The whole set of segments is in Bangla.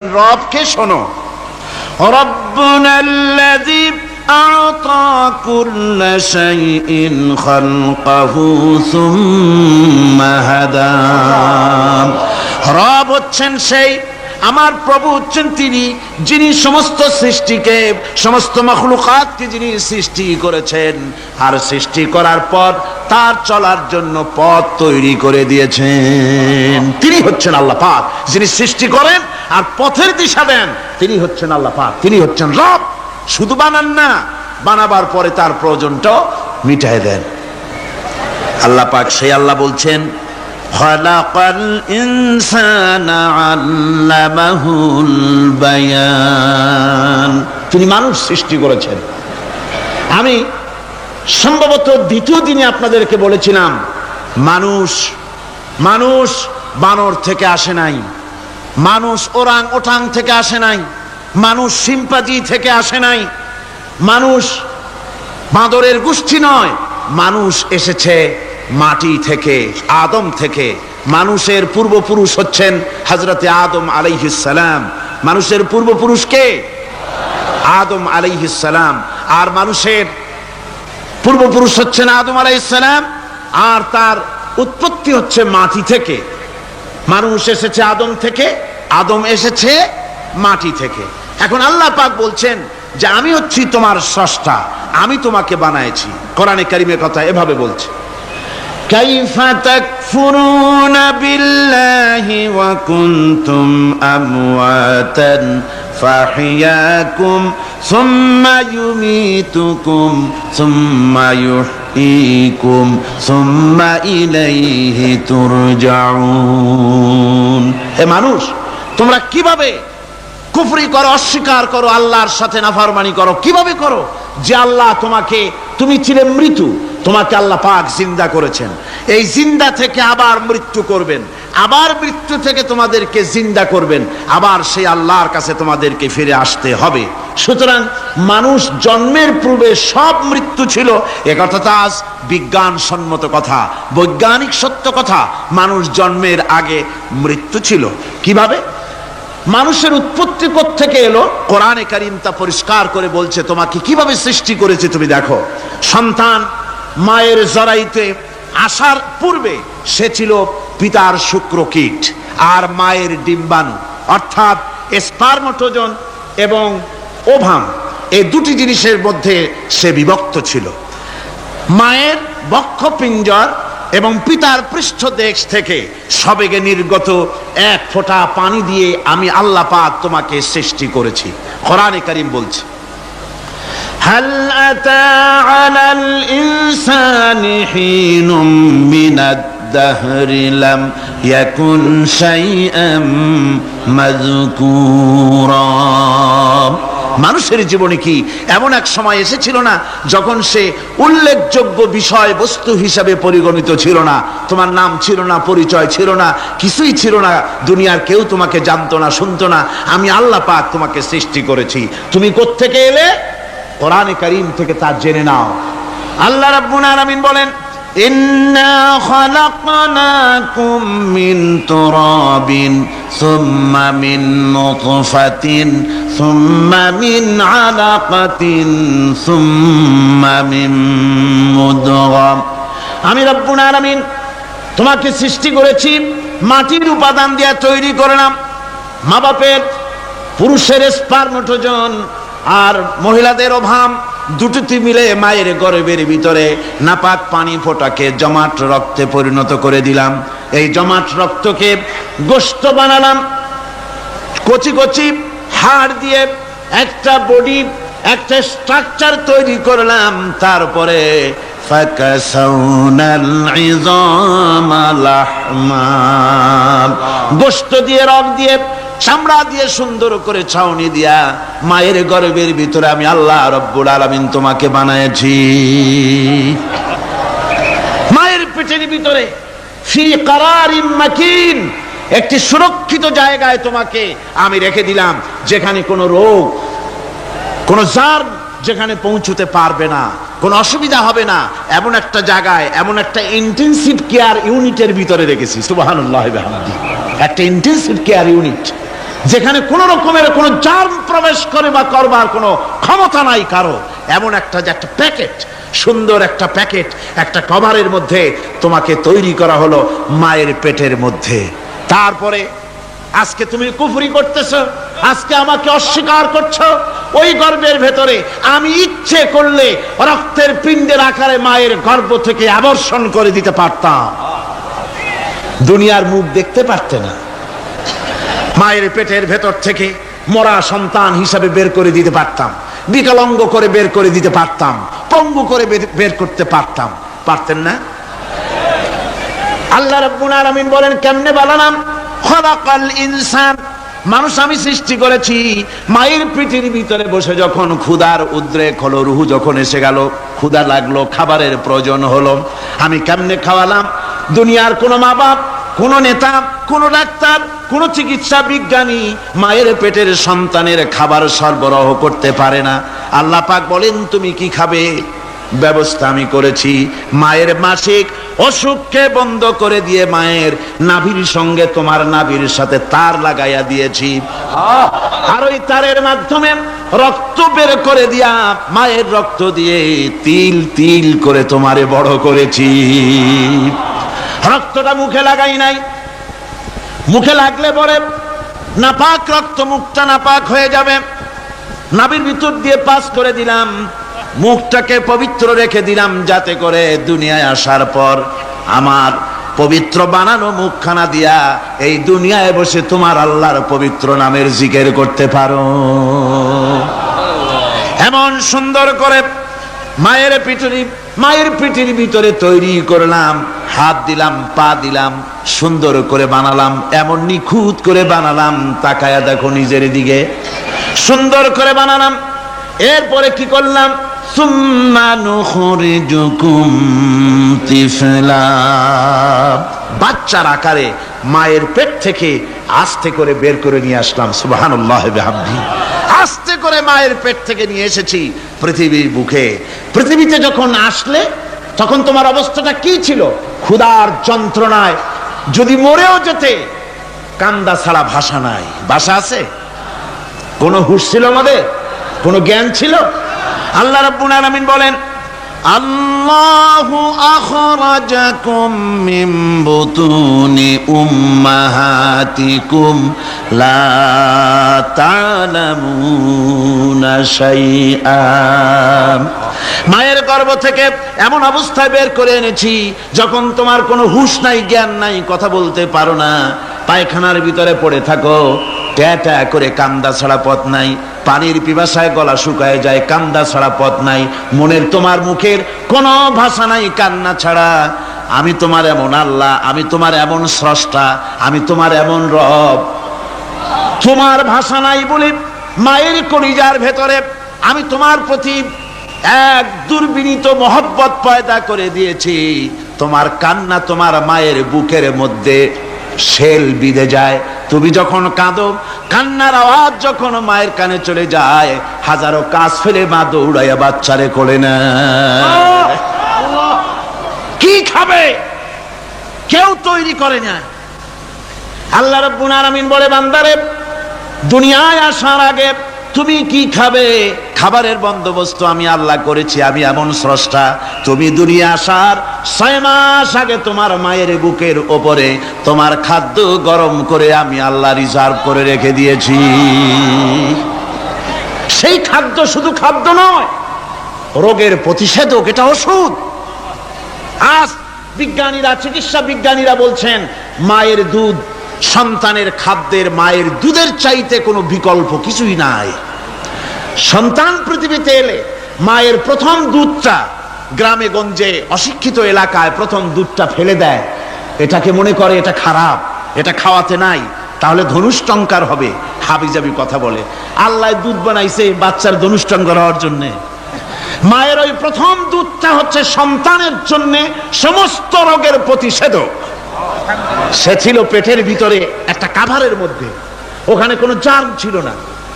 রবকে শোনো। রব্বুনাল্লাযী আ'তা কুল্লা শাইইন খালকাহু সুম্মা হাদা। রব হচ্ছেন সেই, আমার প্রভু হচ্ছেন তিনি, যিনি সমস্ত সৃষ্টিকে, সমস্ত মাখলুকাতকে যিনি সৃষ্টি করেছেন, আর সৃষ্টি করার পর তার চলার জন্য পথ তৈরি করে দিয়েছেন। তিনি হচ্ছেন আল্লাহ পাক, যিনি সৃষ্টি করেন আর পথের দিশা দেন। তিনি হচ্ছেন আল্লাহ পাক, তিনি হচ্ছেন রব। শুধু বানান না, বানাবার পরে তার প্রয়োজনটাও মিটায় দেন। আল্লাহ পাক সেই আল্লাহ বলছেন, খালাকাল ইনসানা আল্লামাহুল বায়ান। তিনি মানুষ সৃষ্টি করেছেন। আমি সম্ভবত দ্বিতীয় দিনে আপনাদেরকে বলেছিলাম, মানুষ বানর থেকে আসে নাই, মানুষ ওরাং ওটাং থেকে আসে নাই, মানুষ শিম্পাজি থেকে আসে নাই, মানুষ বাঁদরের গোষ্ঠী নয়, মানুষ এসেছে মাটি থেকে, আদম থেকে। মানুষের পূর্বপুরুষ হচ্ছেন হযরতে আদম আলাইহিস সালাম। মানুষের পূর্বপুরুষ কে? আদম আলাইহিস সালাম। আর মানুষের পূর্বপুরুষ হচ্ছেন আদম আলাইহিস সালাম, আর তার উৎপত্তি হচ্ছে মাটি থেকে। মানুষ এসেছে আদম থেকে, আদম এসেছে মাটি থেকে। এখন আল্লাহ পাক বলছেন যে আমি হচ্ছি তোমার স্রষ্টা, আমি তোমাকে বানাইছি। কোরআনে কারীমের কথা এভাবে বলছে, কাইফা তাকফুরুনা বিল্লাহি ওয়া কুনতুম আমওয়াতান ফাহিয়াকুম সুম্মা ইউমীতুকুম সুম্মা ইউহয়ীকুম সুম্মা ইলাইহি তুরজাউন। হে মানুষ, তোমরা কিভাবে কুফরি করো, অস্বীকার করো, আল্লাহর সাথে নাফরমানি করো? কিভাবে করো? যে আল্লাহ তোমাকে, তুমি ছিলে মৃত্যু, তোমাকে আল্লাহ পাক জিন্দা করেছেন। এই জিন্দা থেকে আবার মৃত্যু করবেন, আবার মৃত্যু থেকে তোমাদেরকে জিন্দা করবেন, আবার সেই আল্লাহর কাছে তোমাদেরকে ফিরে আসতে হবে। সুতরাং মানুষ জন্মের পূর্বে সব মৃত্যু ছিল, এ কথা তো আজ বিজ্ঞানসম্মত কথা, বৈজ্ঞানিক সত্য কথা। মানুষ জন্মের আগে মৃত্যু ছিল। কিভাবে? মানুষের উৎপত্তি থেকে এলো, কোরআনে কারীম তা পরিষ্কার করে বলছে। তোমাকে কিভাবে সৃষ্টি করেছে তুমি দেখো। সন্তান মায়ের জরায়ুতে আসার পূর্বে সে ছিল পিতার শুক্রকীট আর মায়ের ডিম্বাণু, অর্থাৎ স্পার্মটোজন এবং ওভাম, এই দুটি জিনিসের মধ্যে সে বিভক্ত ছিল। মায়ের বক্ষপিঞ্জর এবং পিতার পৃষ্ঠদেশ থেকে সবেগে নির্গত এক ফোঁটা পানি দিয়ে আমি আল্লাহ পাক তোমাকে সৃষ্টি করেছি। কোরআনে কারীম বলছে, হাল আতা আলাল ইনসানি হিনুম মিনাদ দাহরি লাম ইয়াকুন শাইআম মাযকুরা। মানুষের জীবনে কি এমন এক সময় এসেছিল না যখন সে উল্লেখযোগ্য বিষয় বস্তু হিসাবে পরিগণিত ছিল না? তোমার নাম ছিল না, পরিচয় ছিল না, কিছুই ছিল না, দুনিয়ার কেউ তোমাকে জানতো না, শুনতো না। আমি আল্লাহ পাক তোমাকে সৃষ্টি করেছি। তুমি কোত্থেকে এলে? কোরআনে কারীম থেকে তা জেনে নাও। আল্লাহ রাব্বুল আলামিন বলেন, ইন্না খালাকনাকুম মিন তুরাবিন সুম্মা মিন নুতফাতিন সুম্মা মিন আলাকাতিন সুম্মা মিন মুদগা। আমি রব্বুল আলামিন তোমাকে সৃষ্টি করেছি, মাটির উপাদান দিয়ে তৈরি করলাম। মা বাপের, পুরুষের স্পার্মটোজন আর মহিলাদের ওভাম দুটোতে মিলে মায়ের গর্ভের ভিতরে নাপাক পানি ফোঁটাকে জমাট রক্তে পরিণত করে দিলাম। এই জমাট রক্তকে গোশত বানালাম, কচি কচি হাড় দিয়ে একটা বডি, একটা স্ট্রাকচার তৈরি করলাম। তারপরে ফাকাসাউনাল ইযামা লাহমা, গোশত দিয়ে, রক দিয়ে, চামড়া দিয়ে সুন্দর করে ছাউনি দিয়া মায়ের গর্ভের ভিতরে আমি আল্লাহ রব্বুল আলামিন তোমাকে বানাইছি। মায়ের পেটের ভিতরে ফি কারারিম মাকিন, একটি সুরক্ষিত জায়গায় তোমাকে আমি রেখে দিলাম, যেখানে কোনো রোগ, কোনো জার যেখানে পৌঁছতে পারবে না, কোনো অসুবিধা হবে না। এমন একটা জায়গায়, এমন একটা ইন্টেনসিভ কেয়ার ইউনিটের ভিতরে রেখেছি। সুবহানাল্লাহি ওয়া বিহামদিহি। একটা ইন্টেনসিভ কেয়ার ইউনিট, যেখানে কোন রকমের কোন জার্ম প্রবেশ করে বা করবার কোনো ক্ষমতা নাই কারো, এমন একটা যে একটা প্যাকেট, সুন্দর একটা প্যাকেট, একটা কভারের মধ্যে তোমাকে তৈরি করা হলো মায়ের পেটের মধ্যে। তারপরে আজকে তুমি কুফরি করতেছো, আজকে আমাকে অস্বীকার করছো। ওই গর্ভের ভেতরে আমি ইচ্ছে করলে রক্তের পিণ্ডের আকারে মায়ের গর্ভ থেকে আবর্ষণ করে দিতে পারতাম, দুনিয়ার মুখ দেখতে পারতে না। মায়ের পেটের ভেতর থেকে মরা সন্তান হিসাবে বের করে দিতে পারতাম, বিকলাঙ্গ করে বের করে দিতে পারতাম, পঙ্গু করে বের করতে পারতাম, পারতেন না? আল্লাহ রাব্বুল আলামিন বলেন কেমনে বানালাম? খলাকাল ইনসান, মানুষ আমি সৃষ্টি করেছি মায়ের পিঠের ভিতরে বসে। যখন ক্ষুধার উদ্রেক হলো, রুহু যখন এসে গেল, ক্ষুধা লাগলো, খাবারের প্রয়োজন হলো, আমি কেমনে খাওয়ালাম? দুনিয়ার কোনো মা বাপ, কোন নেতা, কোন ডাক্তার, কোন চিকিৎসা বিজ্ঞানী মায়ের পেটের সন্তানের খাবার সরবরাহ করতে পারে না। আল্লাহ পাক বলেন তুমি কি খাবে? ব্যবস্থা আমি করেছি। মায়ের মাসিক অসুখকে বন্ধ করে দিয়ে মায়ের নাভির সঙ্গে তোমার নাভির সাথে তার লাগাইয়া দিয়েছি, আর ওই তারের মাধ্যমে রক্ত বের করে দিয়া মায়ের রক্ত দিয়ে তিল তিল করে তোমারে বড় করেছি। রক্তটা মুখে লাগাই নাই, মুখে লাগলে পরে নাপাক রক্ত, মুখটা নাপাক হয়ে যাবে। নাভির ভিতর দিয়ে পাস করে দিলাম, মুখটাকে পবিত্র রেখে দিলাম, যাতে করে দুনিয়ায় আসার পর আমার পবিত্র বানানো মুখখানা দিয়া এই দুনিয়ায় বসে তোমার আল্লাহর পবিত্র নামের জিকির করতে পারো। এমন সুন্দর করে মায়ের পিঠের ভিতরে তৈরি করলাম, হাত দিলাম, পা দিলাম, সুন্দর করে বানালাম, এমন নিখুঁত করে বানালাম, তাকায়া দেখো নিজের দিকে, সুন্দর করে বানালাম। এরপরে কি করলাম? সুম্মা নুখরিজুকুম তিফলা, বাচ্চার আকারে মায়ের পেট থেকে আস্তে করে বের করে নিয়ে আসলাম। সুবহানাল্লাহি ওয়া বিহামদিহি। আস্তে করে মায়ের পেট থেকে নিয়ে এসেছি পৃথিবীর বুকে। পৃথিবীতে যখন আসলে তখন তোমার অবস্থাটা কি ছিল? ক্ষুধার যন্ত্রণায় যদি মরেও যেতে, কান্দা ছাড়া ভাষা নাই। ভাষা আছে? কোন হুঁশ ছিল আমাদের? কোন জ্ঞান ছিল? আল্লাহ রাব্বুল আলামিন বলেন আল্লাহু আখরাজাকুম মিন বুতুনি উম্মাহাতিকুম লা তা'লামুনা শাইআ, মায়ের গর্ভ থেকে এমন অবস্থায় বের করে এনেছি যখন তোমার কোনো হুঁশ নাই, জ্ঞান নাই, কথা বলতে পারো না, পায়খানার ভিতরে পড়ে থাকো, ট্যা ট্যা করে কান্দা ছাড়া পথ নাই, পানির পিপাসায় গলা শুকায় যায়, কান্দা ছাড়া পথ নাই, মনের তোমার মুখের কোনো ভাষা নাই কান্না ছাড়া। আমি তোমার এমন আল্লাহ, আমি তোমার এমন স্রষ্টা, আমি তোমার এমন রব, তোমার ভাষা নাই বলে মায়ের কলিজার ভেতরে আমি তোমার প্রতি এক দুর্বিনীত মহব্বত পয়দা করে দিয়েছি। তোমার কান্না তোমার মায়ের বুকের মধ্যে শেল বিঁধে যায়। তুমি যখন কাঁদো, কান্নার আওয়াজ যখন মায়ের কানে চলে যায়, হাজারো কাজ ফেলে মা দৌড়াইয়া বাচ্চারে কোলে নেয়। কি খাবে কেউ তৈরি করে না। আল্লাহ রাব্বুল আলামিন বলে বান্দারে, দুনিয়ায় আসার আগে তুমি কি খাবে, খাবারের বন্দোবস্ত আমি আল্লাহ করেছি, আমি এমন স্রষ্টা। তুমি দুনিয়া আসার 6 মাস আগে তোমার মায়ের বুকের ওপরে তোমার খাদ্য গরম করে আমি আল্লাহ রিজার্ভ করে রেখে দিয়েছি। সেই খাদ্য শুধু খাদ্য নয়, রোগের প্রতিষেধক, এটা ওষুধ। আজ বিজ্ঞানীরা, চিকিৎসা বিজ্ঞানীরা বলছেন মায়ের দুধ সন্তানের খাদ্যের, মায়ের দুধের চাইতে কোনো বিকল্প কিছুই নাই। সন্তান পৃথিবীতে এলে মায়ের প্রথম দুধটা, গ্রামে গঞ্জে অশিক্ষিত এলাকায় প্রথম দুধটা ফেলে দেয়, এটাকে মনে করে এটা খারাপ, এটা খাওয়াতে নাই, তাহলে ধনুষ্টঙ্কার হবে, হাবিজাবি কথা বলে। আল্লাহ দুধ বানাইছে বাচ্চার ধনুষ্টঙ্কার হওয়ার জন্য। মায়ের ওই প্রথম দুধটা হচ্ছে সন্তানের জন্য সমস্ত রোগের প্রতিষেধক। সে ছিল পেটের ভিতরে একটা কাভারের মধ্যে, ওখানে কোনো জার্ম ছিল না,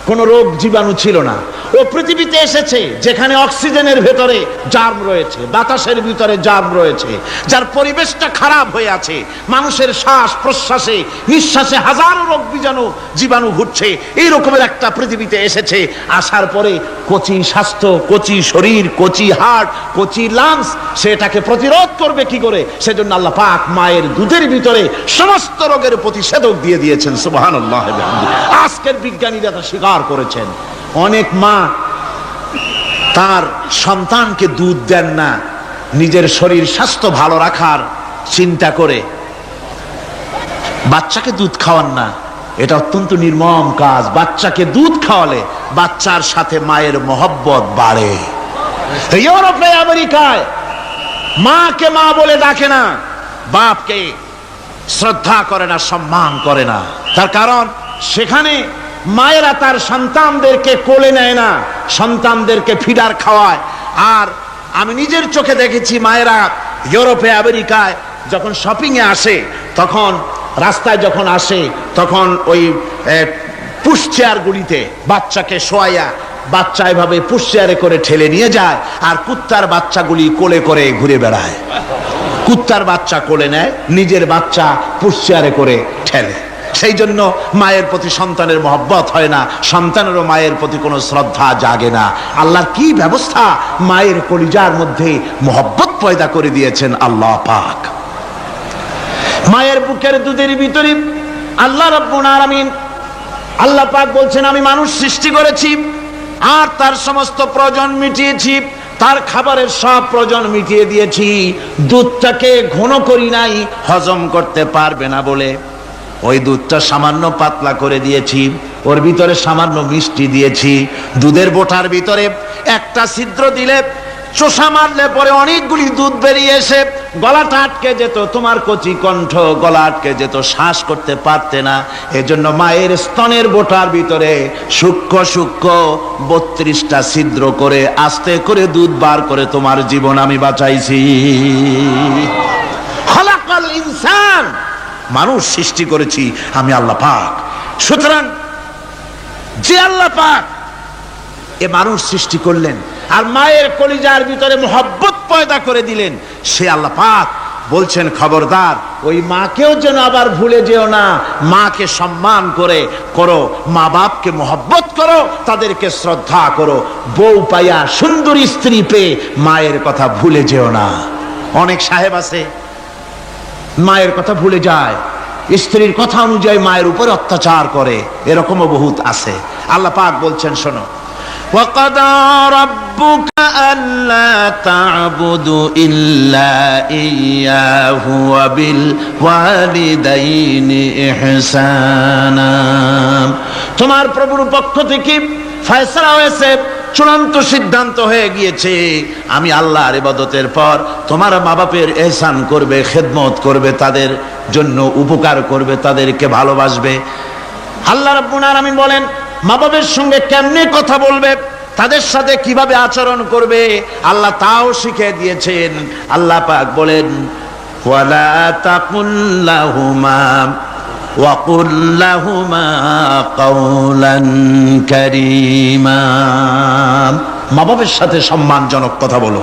কোনো রোগ জীবাণু ছিল না, ও পৃথিবীতে এসেছে যেখানে অক্সিজেনের ভেতরে জার্ম রয়েছে, বাতাসের ভিতরে জার্ম রয়েছে, যার পরিবেশটা খারাপ হয়ে আছে, মানুষের শ্বাস প্রশ্বাসে নিঃশ্বাসে হাজারো রোগ জীবাণু ঘুরছে, এই রকমের একটা পৃথিবীতে এসেছে। আসার পরে কচি স্বাস্থ্য, কচি শরীর, কচি হার্ট, কচি লাংস, সেটাকে প্রতিরোধ করবে কি করে? সেজন্য আল্লাহ পাক মায়ের দুধের ভিতরে সমস্ত রোগের প্রতিষেধক দিয়ে দিয়েছেন। সুবহানাল্লাহ। আজকের বিজ্ঞানীরা তা স্বীকার করেছেন। অনেক মা তার সন্তানকে দুধ দেন না নিজের শরীর স্বাস্থ্য ভালো রাখার চিন্তা করে, বাচ্চাকে দুধ খাওয়ান না। এটা অত্যন্ত নির্মম কাজ। বাচ্চাকে দুধ খাওয়ালে বাচ্চার সাথে মায়ের মহব্বত বাড়ে। ইউরোপে, আমেরিকায় মাকে মা বলে ডাকে না, বাপকে শ্রদ্ধা করে না, সম্মান করে না। তার কারণ সেখানে মায়েরা তার সন্তানদেরকে কোলে নেয় না, সন্তানদেরকে ফিডার খাওয়ায়। আর আমি নিজের চোখে দেখেছি মায়েরা ইউরোপে, আমেরিকায় যখন শপিং এ আসে, তখন রাস্তায় যখন আসে, তখন ওই পুশ চেয়ার গুলিতে বাচ্চাকে শোয়াইয়া বাচ্চা এভাবে পুশ চেয়ারে করে ঠেলে নিয়ে যায়, আর কুত্তার বাচ্চাগুলি কোলে করে ঘুরে বেড়ায়। কুত্তার বাচ্চা কোলে নেয়, নিজের বাচ্চা পুশ চেয়ারে করে ঠেলে। সেই জন্য মায়ের প্রতি সন্তানের মহব্বত হয় না, সন্তানেরও মায়ের প্রতি কোনো শ্রদ্ধা জাগে না। আল্লাহর কি ব্যবস্থা! মায়ের কলিজার মধ্যে মহব্বত পয়দা করে দিয়েছেন আল্লাহ পাক। মায়ের বুকের দুধের ভিতরে আল্লাহ রাব্বুল আলামিন, আল্লাহ পাক বলছেন, আমি মানুষ সৃষ্টি করেছি আর তার সমস্ত প্রয়োজন মিটিয়েছি, তার খাবারের সব প্রয়োজন মিটিয়ে দিয়েছি। দুধটাকে ঘন করি নাই হজম করতে পারবে না বলে, ওই দুধটা সামান্য পাতলা করে দিয়েছি, ওর ভিতরে সামান্য মিষ্টি দিয়েছি। দুধের বোটার ভিতরে একটা ছিদ্র দিলে, চোষা মারলে পরে অনেকগুলি দুধ বেরিয়ে এসে গলাটা আটকে যেত, তোমার কচি কণ্ঠ গলা আটকে যেত, শ্বাস করতে পারতে না। এজন্য মায়ের স্তনের বোটার ভিতরে সূক্ষ্ম সূক্ষ্ম 32টা ছিদ্র করে আস্তে করে দুধ বার করে তোমার জীবন আমি বাঁচাইছি। খালাকাল ইনসান, মানুষ সৃষ্টি করেছি আমি আল্লাহ পাক। সুতরাং যে আল্লাহ পাক এ মানুষ সৃষ্টি করলেন আর মায়ের কলিজার ভিতরে মোহব্বত পয়দা করে দিলেন, সে আল্লাহ পাক বলছেন, খবরদার ওই মাকেও যেন আবার ভুলে যেও না। মাকে সম্মান করে করো, মা বাপকে মোহব্বত করো, তাদেরকে শ্রদ্ধা করো। বউ পাইয়া, সুন্দর স্ত্রী পেয়ে মায়ের কথা ভুলে যেও না। অনেক সাহেব আছে মায়ের কথা ভুলে যায়, স্ত্রীর কথা অনুযায়ী মায়ের উপর অত্যাচার করে, এরকমও বহুত আছে। আল্লাহ পাক বলছেন, শোনো, وَقَضَى رَبُّكَ أَلَّا تَعْبُدُوا إِلَّا إِيَّاهُ وَبِالْوَالِدَيْنِ إِحْسَانًا। তোমার প্রভুর পক্ষ থেকে ফয়সালা হয়েছে, চূড়ান্ত সিদ্ধান্ত হয়ে গিয়েছে, আমি আল্লাহর ইবাদতের পর তোমার মা বাপের ইহসান করবে, খেদমত করবে, তাদের জন্য উপকার করবে, তাদেরকে ভালোবাসবে। আল্লাহ রাব্বুল আলামিন বলেন, মা বাবার সঙ্গে কেমনে কথা বলবে, তাদের সাথে কিভাবে আচরণ করবে, আল্লাহ তাও শিখিয়ে দিয়েছেন। আল্লাহ পাক বলেন, ওয়ালা তাকুল লাহুমা ওয়াকুল লাহুমা কাওলান কারীমা। মা বাবার সাথে সম্মানজনক কথা বলো।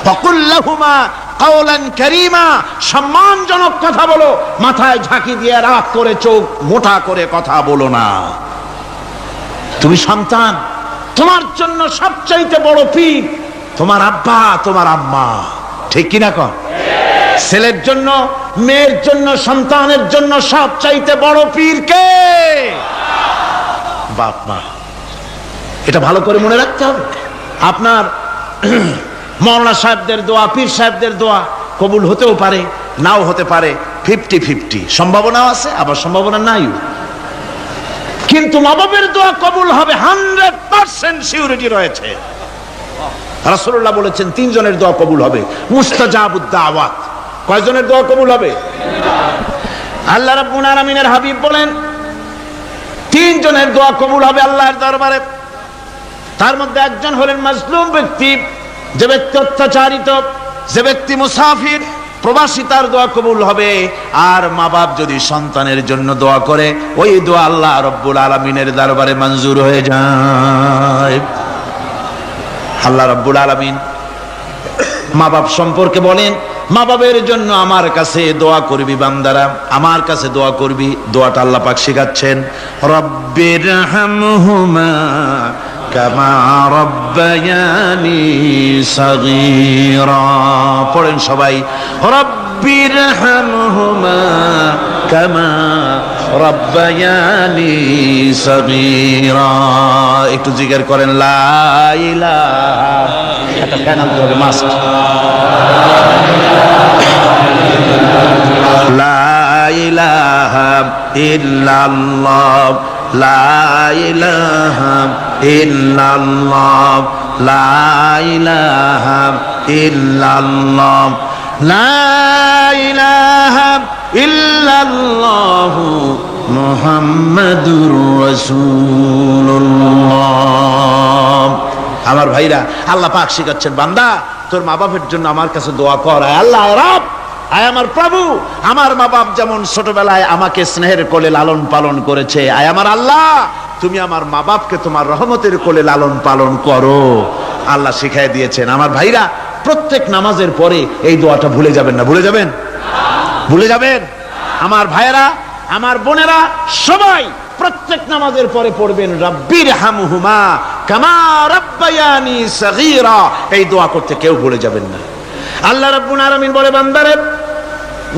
ওয়াকুল লাহুমা কাওলান কারীমা, সম্মানজনক কথা বলো। মাথায় ঝাঁকি দিয়ে রাগ করে চোখ মোটা করে কথা বলো না। তুমি সন্তান, তোমার জন্য সবচাইতে বড় পীর তোমার আব্বা, তোমার আম্মা, ঠিক কিনা কন? ছেলের জন্য, মেয়ের জন্য, সন্তানের জন্য সবচাইতে বড় পীর কে? বাপ মা। এটা ভালো করে মনে রাখতে হবে। আপনার মাওলানা সাহেবদের দোয়া, পীর সাহেবদের দোয়া কবুল হতেও পারে, নাও হতে পারে, 50-50 সম্ভাবনাও আছে, আবার সম্ভাবনা নাই। কিন্তু মা বাবার দোয়া কবুল হবে 100% সিউরিটি রয়েছে। রাসূলুল্লাহ বলেছেন 3 জনের দোয়া কবুল হবে, মুস্তাজাবুদ দাওয়াত। কয়জনের দোয়া কবুল হবে? আল্লাহ রাব্বুল আলামিনের হাবিব বলেন 3 জনের দোয়া কবুল হবে আল্লাহর দরবারে। তার মধ্যে একজন হলেন মাজলুম ব্যক্তি, যে ব্যক্তি অত্যাচারিত, যে ব্যক্তি মুসাফির, প্রবাসী, তার দোয়া কবুল হবে। আর মা বাপ যদি সন্তানের জন্য দোয়া করে, ওই দোয়া আল্লাহ রাব্বুল আলামিনের দরবারে মঞ্জুর হয়ে যায়। আল্লাহ রাব্বুল আলামিন মা বাপ সম্পর্কে বলেন, মা বাবের জন্য আমার কাছে দোয়া করবি বান্দারা, আমার কাছে দোয়া করবি। দোয়াটা আল্লাহ পাক শিখাচ্ছেন, রব্বির হামহুমা কামা রব্বায়ানি সাগীরা। পড়েন সবাই, রব্বির হামহুমা কামা রব্বায়ানি সাগীরা। একটু জিকির করেন, লা ইলাহা, এটা কেন আনতে হবে মাস্ট, লা ইলাহা ইল্লাল্লাহ, লা ইলাহা ইল্লাল্লাহ, লা ইলাহা ইল্লাল্লাহ, লা ইলাহা ইল্লাল্লাহু মুহাম্মাদুর রাসূলুল্লাহ। আমার ভাইরা, আল্লাহ পাক শিখাচ্ছেন, বান্দা তোর মা বাপের জন্য আমার কাছে দোয়া কর। আয় আল্লাহ রব, আয় আমার প্রভু, আমার মা বাপ যেমন ছোটবেলায় আমাকে স্নেহের কোলে লালন পালন করেছে, আয় আমার আল্লাহ তুমি আমার মা বাপকে তোমার রহমতের কোলে লালন পালন করো। আল্লাহ শিখাই দিয়েছেন। আমার ভাইরা, প্রত্যেক নামাজের পরে এই দোয়াটা ভুলে যাবেন না। ভুলে যাবেন? ভুলে যাবেন? আমার ভাইরা, আমার বোনেরা, সবাই প্রত্যেক নামাজের পরে পড়বেন, রব্বির হামহুমা কামা রব্বায়ানি সাগীরা। এই দোয়া করতে কেউ ভুলে যাবেন না। আল্লাহ রাব্বুল আলামিন বলে, বান্দারে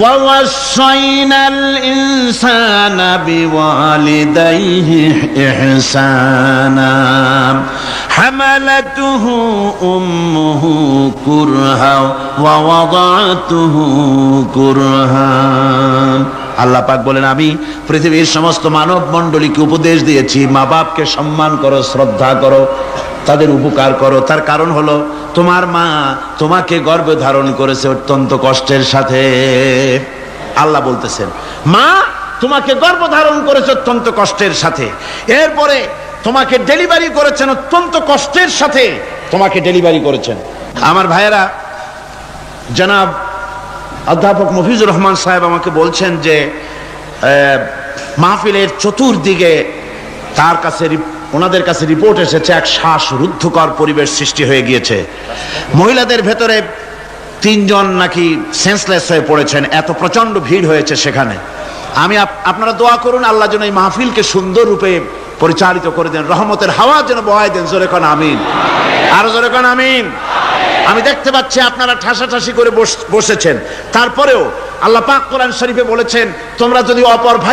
ওয়া ওয়াসাইনাল ইনসানা বিওয়ালিদাইহি ইহসানা হামালাতুহু উম্মুহু কুরহা ওয়া ওয়াদাতুহু কুরহা। আল্লাহ পাক বলেন, আমি পৃথিবীর সমস্ত মানব মণ্ডলীকে উপদেশ দিয়েছি, মা বাপকে সম্মান করো, শ্রদ্ধা করো, তাদের উপকার করো। তার কারণ হলো তোমার মা তোমাকে গর্ভে ধারণ করেছে অত্যন্ত কষ্টের সাথে। আল্লাহ বলতেছেন, মা তোমাকে গর্ভ ধারণ করেছে অত্যন্ত কষ্টের সাথে, এরপরে তোমাকে ডেলিভারি করেছেন অত্যন্ত কষ্টের সাথে, তোমাকে ডেলিভারি করেছেন। আমার ভাইয়েরা, জনাব অধ্যাপক মফিজুর রহমান সাহেব আমাকে বলছেন যে মাহফিলের চতুর্দিকে তার কাছে ওনাদের কাছে রিপোর্ট এসেছে এক শ্বাসরুদ্ধকর পরিবেশ সৃষ্টি হয়ে গিয়েছে। মহিলাদের ভেতরে 3 জন নাকি সেন্সলেস হয়ে পড়েছেন, এত প্রচন্ড ভিড় হয়েছে সেখানে। আমি আপনারা দোয়া করুন, আল্লাহ যেন এই মাহফিলকে সুন্দর রূপে পরিচালিত করে দেন, রহমতের হাওয়া যেন বহায় দেন। জোরে কোন আমিন, আরো জোরে কোন আমিন। আমি দেখতে পাচ্ছি আপনারা ঠাসাঠাসি করে বসেছেন, তারপরেও আল্লাহ পাক কোরআন শরীফে বলেছেন, তোমরা যদি অপর ভাই